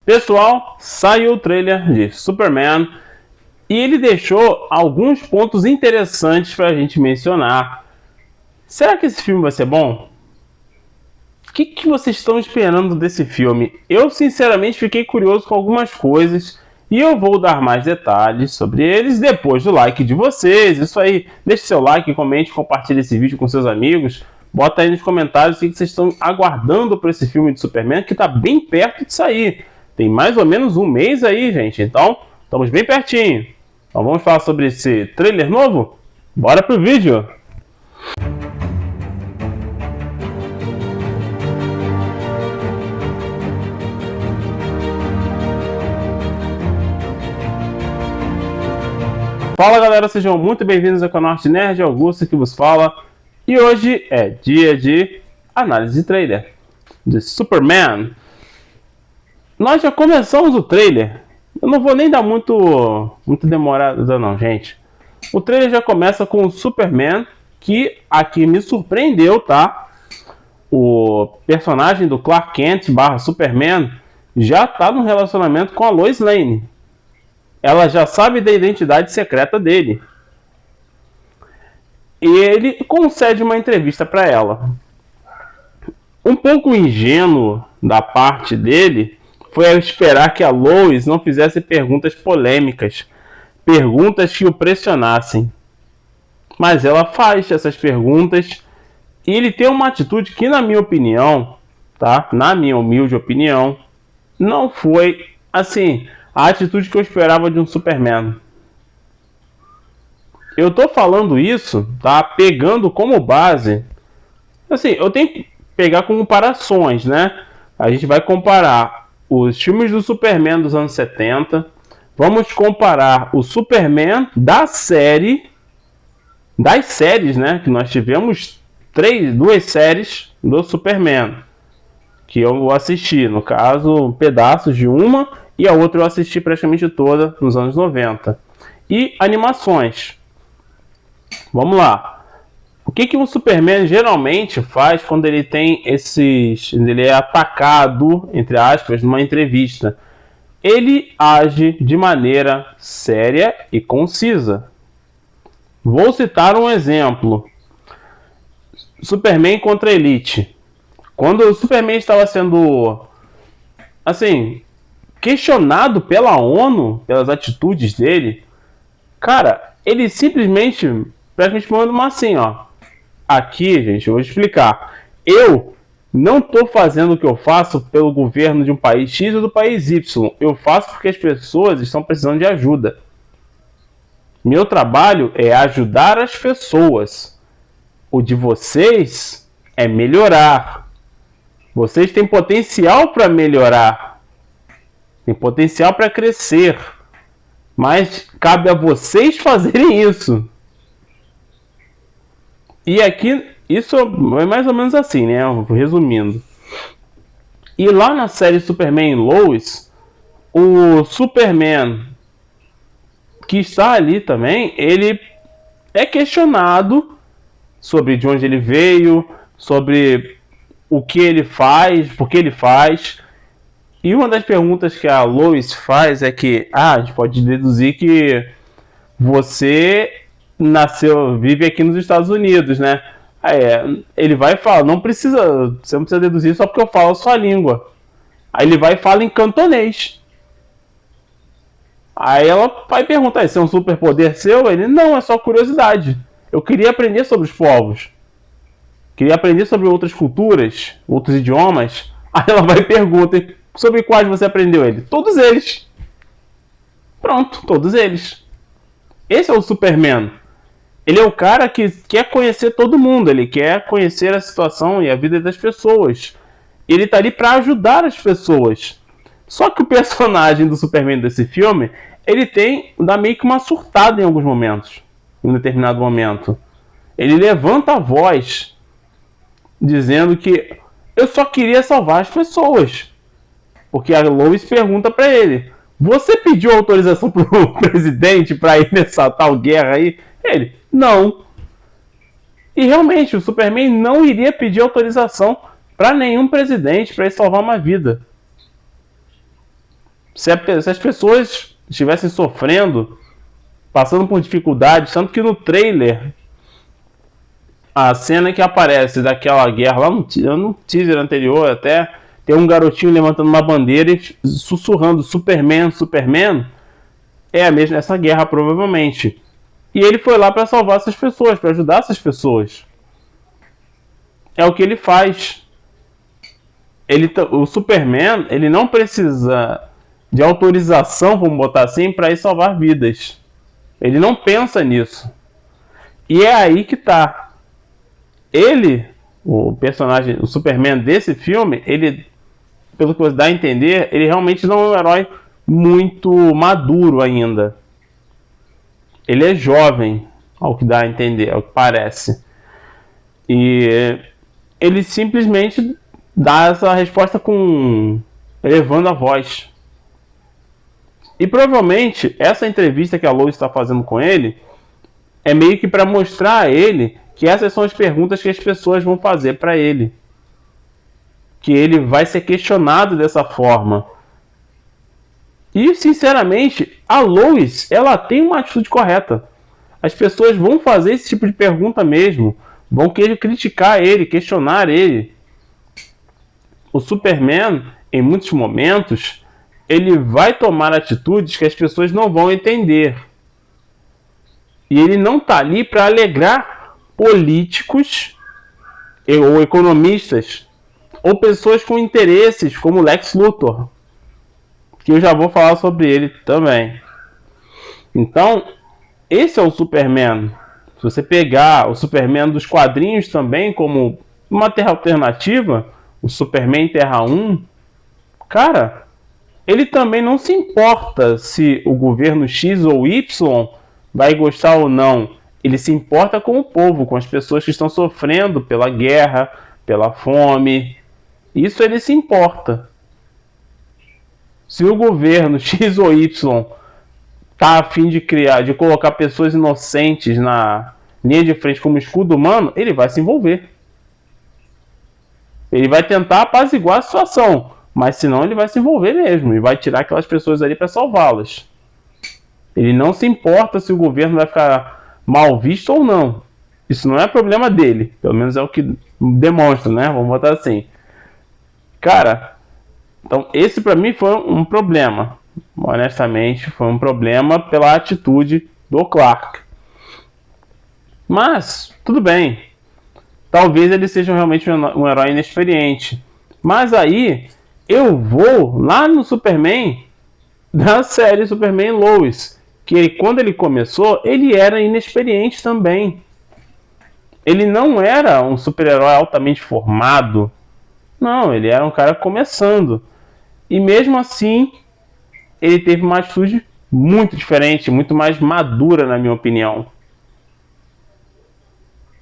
Pessoal, saiu o trailer de Superman e ele deixou alguns pontos interessantes para a gente mencionar. Será que esse filme vai ser bom? O que vocês estão esperando desse filme? Eu sinceramente fiquei curioso com algumas coisas e eu vou dar mais detalhes sobre eles depois do like de vocês. Isso aí, deixe seu like, comente, compartilhe esse vídeo com seus amigos. Bota aí nos comentários o que vocês estão aguardando para esse filme de Superman, que está bem perto de sair. Tem mais ou menos um mês aí, gente. Então, estamos bem pertinho. Então vamos falar sobre esse trailer novo? Bora pro vídeo! Fala galera, sejam muito bem-vindos ao canal Arte Nerd, Augusto que vos fala. E hoje é dia de análise de trailer de Superman. Nós já começamos o trailer. Eu não vou nem dar muito demorada não, gente. O trailer já começa com o Superman, que aqui me surpreendeu, tá? O personagem do Clark Kent / Superman já tá no relacionamento com a Lois Lane. Ela já sabe da identidade secreta dele. E ele concede uma entrevista para ela. Um pouco ingênuo da parte dele foi ao esperar que a Lois não fizesse perguntas polêmicas, perguntas que o pressionassem. Mas ela faz essas perguntas e ele tem uma atitude que, na minha opinião, tá? Na minha humilde opinião, não foi assim a atitude que eu esperava de um Superman. Eu tô falando isso, tá? Pegando como base, assim, eu tenho que pegar comparações, né? A gente vai comparar os filmes do Superman dos anos 70, vamos comparar o Superman da série, das séries, né? Que nós tivemos duas séries do Superman, que eu assisti, no caso, pedaços de uma, e a outra eu assisti praticamente toda nos anos 90. E animações. Vamos lá. O que o Superman geralmente faz quando ele tem ele é atacado, entre aspas, numa entrevista? Ele age de maneira séria e concisa. Vou citar um exemplo. Superman contra a Elite. Quando o Superman estava sendo, assim, questionado pela ONU, pelas atitudes dele, cara, ele simplesmente praticamente manda uma assim, ó. Aqui, gente, eu vou explicar. Eu não estou fazendo o que eu faço pelo governo de um país X ou do país Y. Eu faço porque as pessoas estão precisando de ajuda. Meu trabalho é ajudar as pessoas. O de vocês é melhorar. Vocês têm potencial para melhorar. Tem potencial para crescer. Mas cabe a vocês fazerem isso. E aqui, isso é mais ou menos assim, né? Resumindo. E lá na série Superman e Lois, o Superman que está ali também, ele é questionado sobre de onde ele veio, sobre o que ele faz, por que ele faz. E uma das perguntas que a Lois faz é que, a gente pode deduzir que você vive aqui nos Estados Unidos, né? Ele vai e fala, você não precisa deduzir só porque eu falo a sua língua. Aí ele vai e fala em cantonês. Aí ela vai perguntar, isso é um superpoder seu? Ele, não, é só curiosidade. Eu queria aprender sobre os povos. Queria aprender sobre outras culturas, outros idiomas. Aí ela vai e pergunta, sobre quais você aprendeu? Ele, todos eles. Pronto, todos eles. Esse é o Superman. Ele é o cara que quer conhecer todo mundo, ele quer conhecer a situação e a vida das pessoas. Ele tá ali para ajudar as pessoas. Só que o personagem do Superman desse filme, ele dá meio que uma surtada em alguns momentos, em um determinado momento. Ele levanta a voz, dizendo que eu só queria salvar as pessoas. Porque a Lois pergunta para ele, você pediu autorização pro presidente para ir nessa tal guerra aí? Ele, não. E realmente, o Superman não iria pedir autorização para nenhum presidente para salvar uma vida. Se as pessoas estivessem sofrendo, passando por dificuldades, tanto que no trailer, a cena que aparece daquela guerra, lá no teaser anterior até, tem um garotinho levantando uma bandeira e sussurrando Superman, Superman, é a mesma essa guerra provavelmente. E ele foi lá para salvar essas pessoas, para ajudar essas pessoas. É o que ele faz. O Superman, ele não precisa de autorização, vamos botar assim, para ir salvar vidas. Ele não pensa nisso. E é aí que tá. Ele, o personagem, o Superman desse filme, ele, pelo que dá a entender, ele realmente não é um herói muito maduro ainda. Ele é jovem, ao que dá a entender, ao que parece. E ele simplesmente dá essa resposta elevando a voz. E provavelmente essa entrevista que a Lois está fazendo com ele é meio que para mostrar a ele que essas são as perguntas que as pessoas vão fazer para ele. Que ele vai ser questionado dessa forma. E sinceramente, a Lois, ela tem uma atitude correta. As pessoas vão fazer esse tipo de pergunta mesmo. Vão querer criticar ele, questionar ele. O Superman, em muitos momentos, ele vai tomar atitudes que as pessoas não vão entender. E ele não está ali para alegrar políticos ou economistas ou pessoas com interesses como Lex Luthor, que eu já vou falar sobre ele também. Então, esse é o Superman. Se você pegar o Superman dos quadrinhos também como uma terra alternativa, o Superman Terra 1, cara, ele também não se importa se o governo X ou Y vai gostar ou não. Ele se importa com o povo, com as pessoas que estão sofrendo pela guerra, pela fome. Isso ele se importa. Se o governo X ou Y tá a fim de colocar pessoas inocentes na linha de frente como escudo humano, ele vai se envolver. Ele vai tentar apaziguar a situação, mas senão ele vai se envolver mesmo e vai tirar aquelas pessoas ali para salvá-las. Ele não se importa se o governo vai ficar mal visto ou não. Isso não é problema dele, pelo menos é o que demonstra, né? Vamos botar assim. Cara, então esse para mim foi um problema. Honestamente, foi um problema pela atitude do Clark. Mas, tudo bem. Talvez ele seja realmente um herói inexperiente. Mas aí, eu vou lá no Superman da série Superman Lois. Que quando ele começou, ele era inexperiente também. Ele não era um super-herói altamente formado. Não, ele era um cara começando. E mesmo assim, ele teve uma atitude muito diferente, muito mais madura, na minha opinião.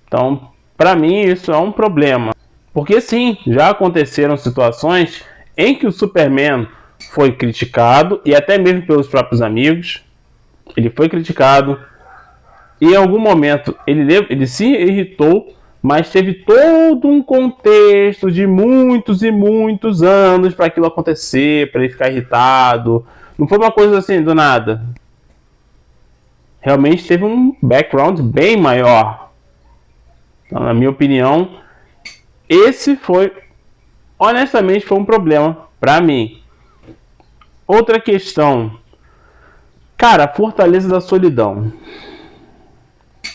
Então, para mim, isso é um problema. Porque sim, já aconteceram situações em que o Superman foi criticado, e até mesmo pelos próprios amigos. Ele foi criticado, e em algum momento ele se irritou, mas teve todo um contexto de muitos e muitos anos para aquilo acontecer, para ele ficar irritado. Não foi uma coisa assim do nada. Realmente teve um background bem maior. Então, na minha opinião, esse foi, honestamente, foi um problema para mim. Outra questão. Cara, Fortaleza da Solidão.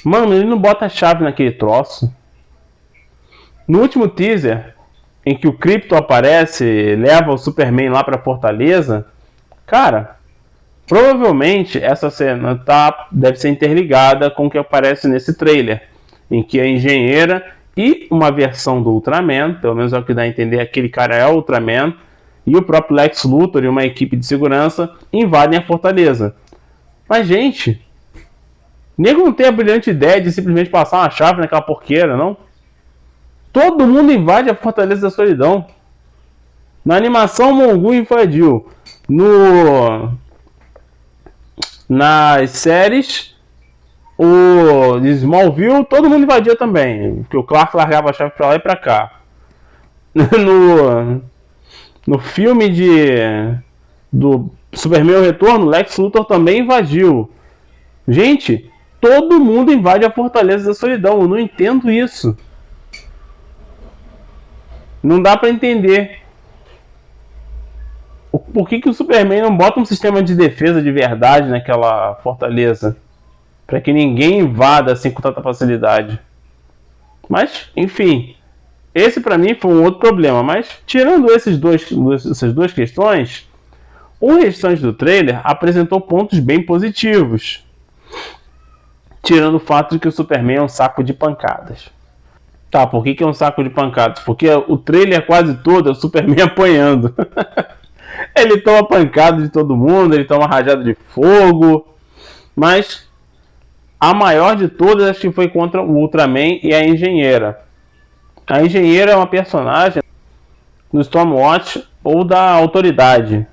Mano, ele não bota a chave naquele troço. No último teaser, em que o Krypto aparece, leva o Superman lá pra Fortaleza, cara, provavelmente essa cena deve ser interligada com o que aparece nesse trailer, em que a engenheira e uma versão do Ultraman, pelo menos é o que dá a entender, aquele cara é o Ultraman, e o próprio Lex Luthor e uma equipe de segurança invadem a Fortaleza. Mas, gente, nego não tem a brilhante ideia de simplesmente passar uma chave naquela porqueira, não? Todo mundo invade a Fortaleza da Solidão. Na animação, Mongu invadiu. Nas séries, o Smallville, todo mundo invadia também. Porque o Clark largava a chave pra lá e pra cá. No filme do Superman o Retorno, Lex Luthor também invadiu. Gente, todo mundo invade a Fortaleza da Solidão. Eu não entendo isso. Não dá pra entender. Por que o Superman não bota um sistema de defesa de verdade naquela fortaleza? Pra que ninguém invada assim com tanta facilidade. Mas, enfim. Esse pra mim foi um outro problema. Mas, tirando essas duas questões, o restante do trailer apresentou pontos bem positivos. Tirando o fato de que o Superman é um saco de pancadas. Tá, por que é um saco de pancadas? Porque o trailer quase todo é o Superman apanhando. Ele toma pancada de todo mundo, ele toma rajada de fogo. Mas a maior de todas acho que foi contra o Ultraman e a Engenheira. A Engenheira é uma personagem do Stormwatch ou da Autoridade.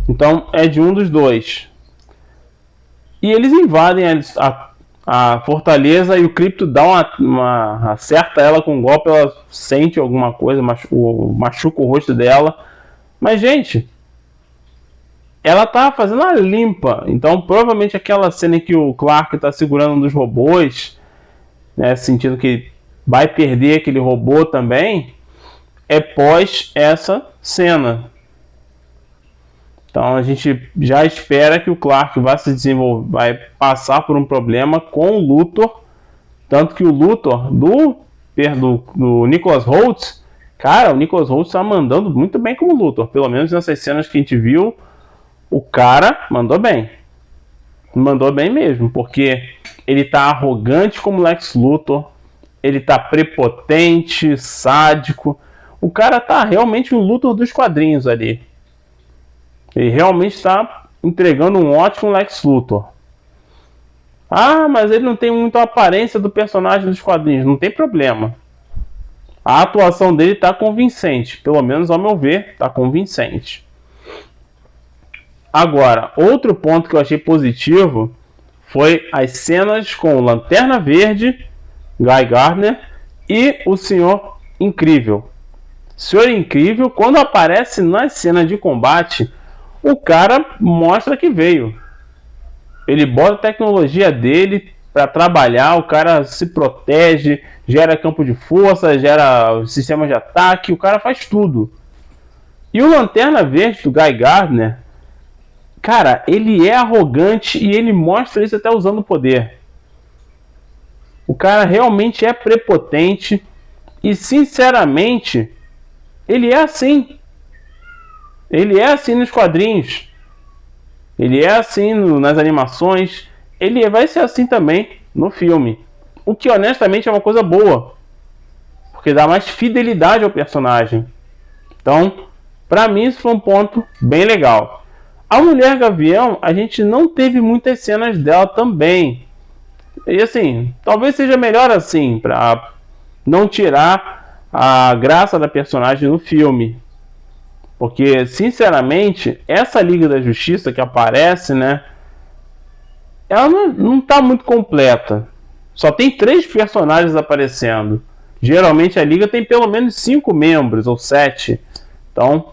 Então é de um dos dois. E eles invadem a fortaleza e o Krypto dá acerta ela com um golpe, ela sente alguma coisa, machuca o rosto dela. Mas, gente, ela tá fazendo a limpa. Então, provavelmente aquela cena em que o Clark tá segurando um dos robôs, né, sentindo que vai perder aquele robô também, é pós essa cena. Então a gente já espera que o Clark vai se desenvolver, vai passar por um problema com o Luthor, tanto que o Luthor do Nicholas Hoult, cara, o Nicholas Hoult está mandando muito bem como Luthor, pelo menos nessas cenas que a gente viu, o cara mandou bem mesmo, porque ele tá arrogante como Lex Luthor, ele tá prepotente, sádico, o cara tá realmente um Luthor dos quadrinhos ali. Ele realmente está entregando um ótimo Lex Luthor. Ah, mas ele não tem muita aparência do personagem dos quadrinhos. Não tem problema. A atuação dele está convincente. Pelo menos ao meu ver, está convincente. Agora, outro ponto que eu achei positivo foi as cenas com o Lanterna Verde, Guy Gardner e o Senhor Incrível. Senhor Incrível, quando aparece na cena de combate, o cara mostra que veio. Ele bota a tecnologia dele para trabalhar, o cara se protege, gera campo de força, gera sistema de ataque, o cara faz tudo. E o Lanterna Verde do Guy Gardner, cara, ele é arrogante e ele mostra isso até usando o poder. O cara realmente é prepotente e, sinceramente, ele é assim. Ele é assim nos quadrinhos. Ele é assim nas animações. Ele vai ser assim também no filme. O que honestamente é uma coisa boa. Porque dá mais fidelidade ao personagem. Então, pra mim isso foi um ponto bem legal. A Mulher Gavião, a gente não teve muitas cenas dela também. E assim, talvez seja melhor assim, pra não tirar a graça da personagem no filme. Porque, sinceramente, essa Liga da Justiça que aparece, né? Ela não tá muito completa. Só tem 3 personagens aparecendo. Geralmente a Liga tem pelo menos 5 membros, ou 7. Então,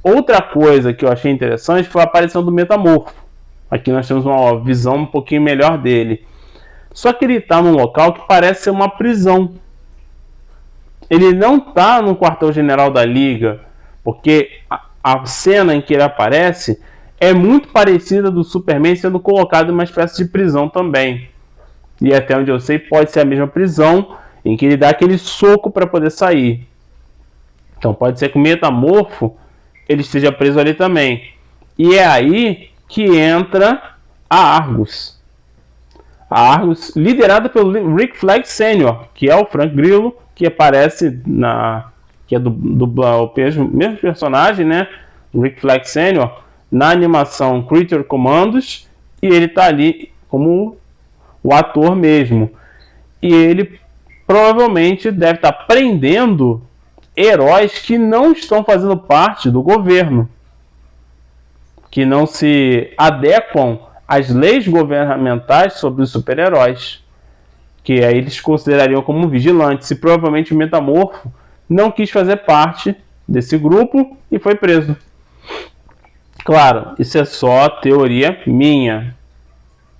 outra coisa que eu achei interessante foi a aparição do Metamorfo. Aqui nós temos uma visão um pouquinho melhor dele. Só que ele está num local que parece ser uma prisão. Ele não está no quartel-general da Liga, porque a cena em que ele aparece é muito parecida do Superman sendo colocado em uma espécie de prisão também. E até onde eu sei, pode ser a mesma prisão em que ele dá aquele soco para poder sair. Então pode ser que o Metamorfo ele esteja preso ali também. E é aí que entra a Argus. A Argus, liderada pelo Rick Flag Sr., que é o Frank Grillo, que aparece que é o mesmo personagem, né? O Rick Flag Sr., na animação Creature Commandos, e ele está ali como o ator mesmo. E ele provavelmente deve estar prendendo heróis que não estão fazendo parte do governo, que não se adequam às leis governamentais sobre os super-heróis, que aí eles considerariam como vigilantes. E provavelmente o Metamorfo não quis fazer parte desse grupo e foi preso. Claro, isso é só teoria minha.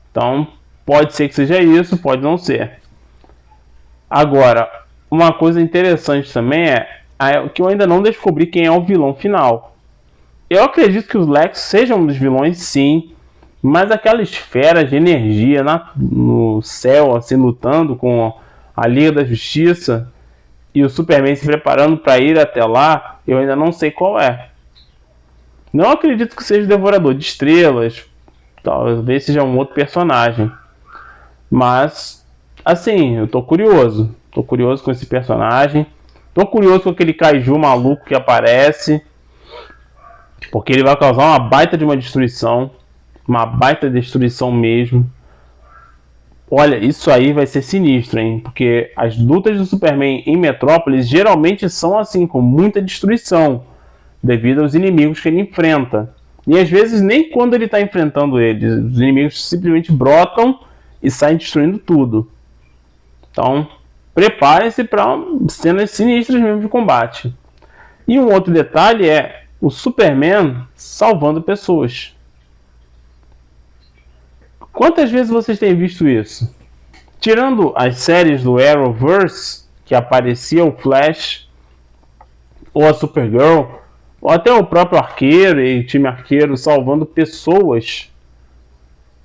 Então, pode ser que seja isso, pode não ser. Agora, uma coisa interessante também é que eu ainda não descobri quem é o vilão final. Eu acredito que os Lex sejam um dos vilões, sim, mas aquela esfera de energia no céu, assim, lutando com a Liga da Justiça e o Superman se preparando para ir até lá, eu ainda não sei qual é. Não acredito que seja o Devorador de Estrelas, talvez seja um outro personagem. Mas, assim, eu tô curioso. Tô curioso com esse personagem. Tô curioso com aquele kaiju maluco que aparece. Porque ele vai causar uma baita de uma destruição. Uma baita destruição mesmo. Olha, isso aí vai ser sinistro, hein? Porque as lutas do Superman em Metrópolis geralmente são assim, com muita destruição. Devido aos inimigos que ele enfrenta. E às vezes nem quando ele está enfrentando eles. Os inimigos simplesmente brotam e saem destruindo tudo. Então, preparem-se para cenas sinistras mesmo de combate. E um outro detalhe é o Superman salvando pessoas. Quantas vezes vocês têm visto isso? Tirando as séries do Arrowverse, que aparecia o Flash ou a Supergirl, ou até o próprio Arqueiro e o time Arqueiro salvando pessoas.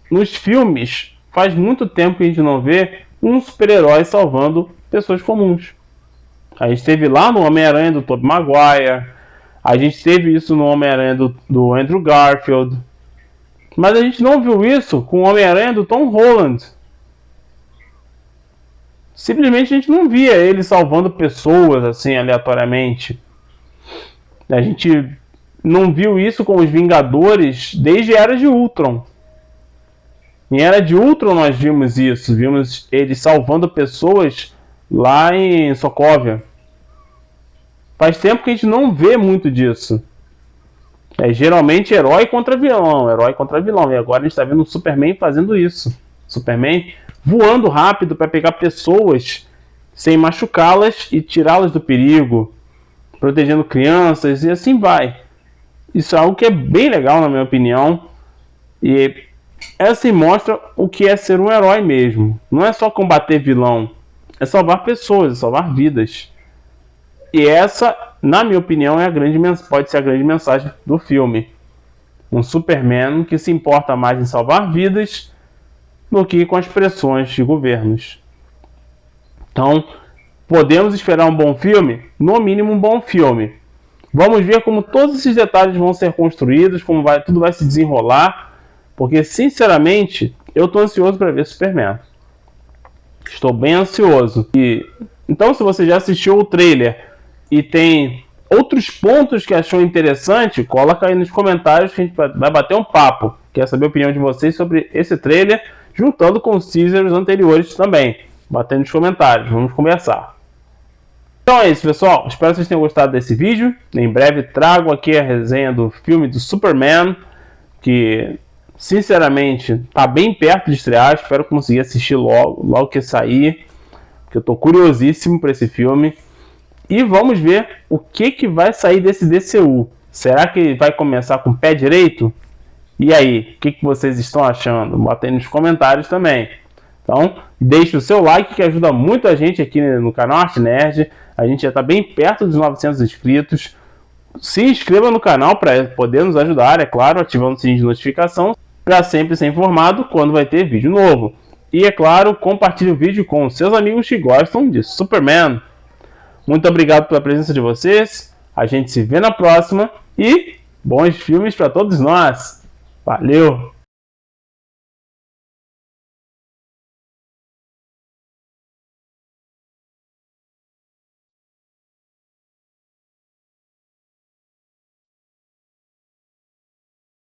Nos filmes, faz muito tempo que a gente não vê um super-herói salvando pessoas comuns. A gente teve lá no Homem-Aranha do Tobey Maguire, a gente teve isso no Homem-Aranha do Andrew Garfield, mas a gente não viu isso com o Homem-Aranha do Tom Holland. Simplesmente a gente não via ele salvando pessoas assim aleatoriamente. A gente não viu isso com os Vingadores desde a Era de Ultron. Em Era de Ultron nós vimos isso. Vimos ele salvando pessoas lá em Sokovia. Faz tempo que a gente não vê muito disso. É geralmente herói contra vilão, herói contra vilão. E agora a gente está vendo o Superman fazendo isso. Superman voando rápido para pegar pessoas sem machucá-las e tirá-las do perigo, protegendo crianças e assim vai. Isso é algo que é bem legal na minha opinião. E assim mostra o que é ser um herói mesmo. Não é só combater vilão, é salvar pessoas, é salvar vidas. E essa, na minha opinião, pode ser a grande mensagem do filme. Um Superman que se importa mais em salvar vidas do que com as pressões de governos. Então, podemos esperar um bom filme? No mínimo um bom filme. Vamos ver como todos esses detalhes vão ser construídos, como tudo vai se desenrolar, porque sinceramente eu estou ansioso para ver Superman. Estou bem ansioso. Então, se você já assistiu o trailer e tem outros pontos que achou interessante, coloca aí nos comentários que a gente vai bater um papo. Quero saber a opinião de vocês sobre esse trailer, juntando com os teasers anteriores também. Batendo nos comentários, vamos conversar. Então é isso, pessoal. Espero que vocês tenham gostado desse vídeo. Em breve trago aqui a resenha do filme do Superman, que sinceramente está bem perto de estrear. Espero conseguir assistir logo que sair, porque eu estou curiosíssimo para esse filme. E vamos ver o que vai sair desse DCU. Será que vai começar com o pé direito? E aí, o que vocês estão achando? Bota aí nos comentários também. Então, deixe o seu like que ajuda muito a gente aqui no canal Arte Nerd. A gente já está bem perto dos 900 inscritos. Se inscreva no canal para poder nos ajudar, é claro, ativando o sininho de notificação para sempre ser informado quando vai ter vídeo novo. E é claro, compartilhe o vídeo com os seus amigos que gostam de Superman. Muito obrigado pela presença de vocês. A gente se vê na próxima e bons filmes para todos nós. Valeu!